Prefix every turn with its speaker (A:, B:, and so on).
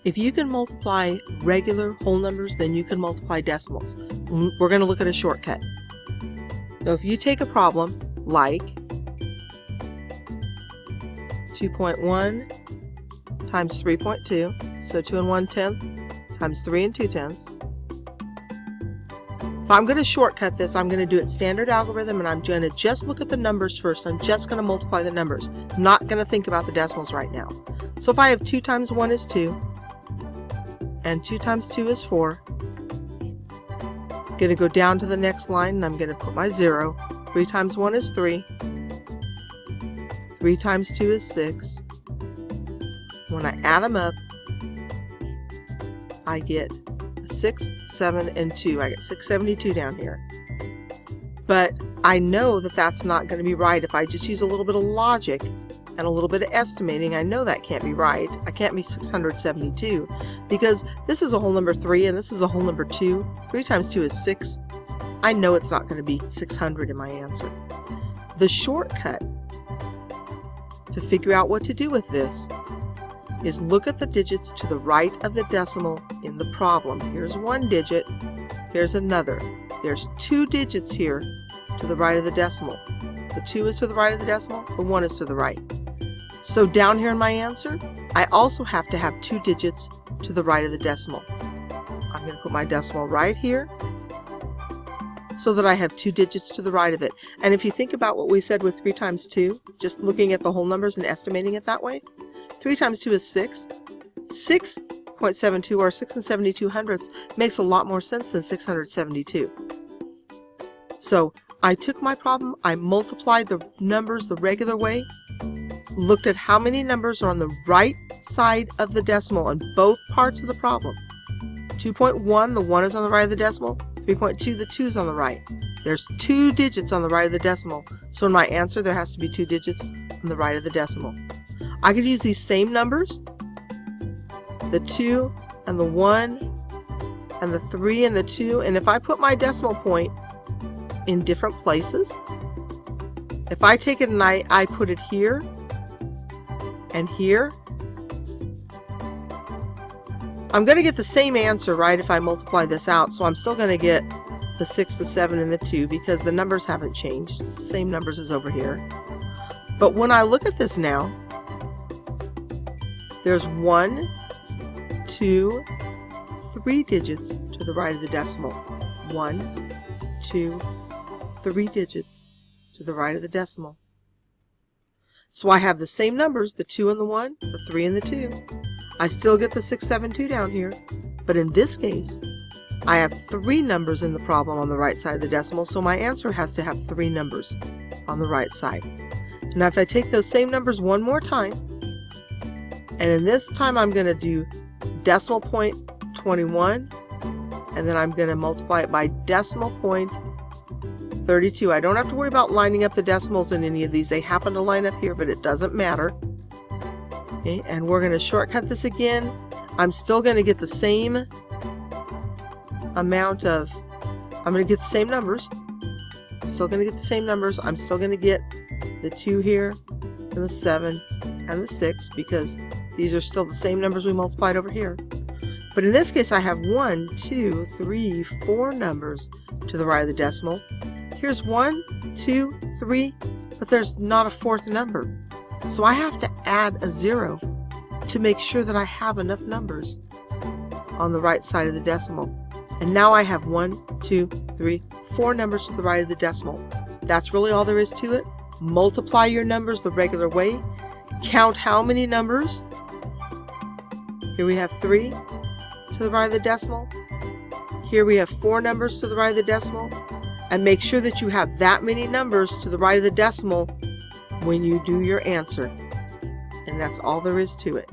A: If you can multiply regular whole numbers, then you can multiply decimals. We're going to look at a shortcut. So if you take a problem like 2.1 times 3.2, so 2 1/10 times 3 2/10. If I'm going to shortcut this, I'm going to do it standard algorithm, and I'm going to just look at the numbers first. I'm just going to multiply the numbers. I'm not going to think about the decimals right now. So if I have 2 times 1 is 2, and 2 times 2 is 4, I'm going to go down to the next line, and I'm going to put my 0. 3 times 1 is 3. 3 times 2 is 6. When I add them up, I get 6, 7, and 2. I get 672 down here. But I know that that's not going to be right. If I just use a little bit of logic and a little bit of estimating, I know that can't be right. I can't be 672 because this is a whole number 3 and this is a whole number 2. 3 times 2 is 6. I know it's not going to be 600 in my answer. The shortcut to figure out what to do with this is look at the digits to the right of the decimal in the problem. Here's one digit, here's another. There's 2 digits here to the right of the decimal. The 2 is to the right of the decimal, the 1 is to the right. So down here in my answer, I also have to have 2 digits to the right of the decimal. I'm going to put my decimal right here so that I have 2 digits to the right of it. And if you think about what we said with 3 times 2, just looking at the whole numbers and estimating it that way, 3 times 2 is 6. 6.72 or 6 72/100 makes a lot more sense than 672. So I took my problem, I multiplied the numbers the regular way, looked at how many numbers are on the right side of the decimal on both parts of the problem. 2.1, the 1 is on the right of the decimal. 3.2, the 2 is on the right. There's 2 digits on the right of the decimal, so in my answer there has to be 2 digits on the right of the decimal. I could use these same numbers, the 2 and the 1 and the 3 and the 2, and if I put my decimal point in different places, if I take it and I put it here and here, I'm going to get the same answer, right, if I multiply this out. So I'm still going to get the 6, the 7, and the 2 because the numbers haven't changed. It's the same numbers as over here. But when I look at this now, there's 1, 2, 3 digits to the right of the decimal. 1, 2, 3 digits to the right of the decimal. So I have the same numbers, the 2 and the 1, the 3 and the 2. I still get the 672 down here, but in this case, I have 3 numbers in the problem on the right side of the decimal, so my answer has to have 3 numbers on the right side. Now if I take those same numbers one more time, and in this time I'm going to do decimal point 21, and then I'm going to multiply it by decimal point 32. I don't have to worry about lining up the decimals in any of these. They happen to line up here, but it doesn't matter. Okay, and we're going to shortcut this again. I'm still going to get the same amount of, I'm going to get the same numbers. I'm still going to get the same numbers. I'm still going to get the 2 here, and the 7, and the 6, because these are still the same numbers we multiplied over here. But in this case, I have 1, 2, 3, 4 numbers to the right of the decimal. Here's 1, 2, 3, but there's not a 4th number. So I have to add a 0 to make sure that I have enough numbers on the right side of the decimal. And now I have 1, 2, 3, 4 numbers to the right of the decimal. That's really all there is to it. Multiply your numbers the regular way. Count how many numbers. Here we have 3 to the right of the decimal. Here we have 4 numbers to the right of the decimal. And make sure that you have that many numbers to the right of the decimal when you do your answer. And that's all there is to it.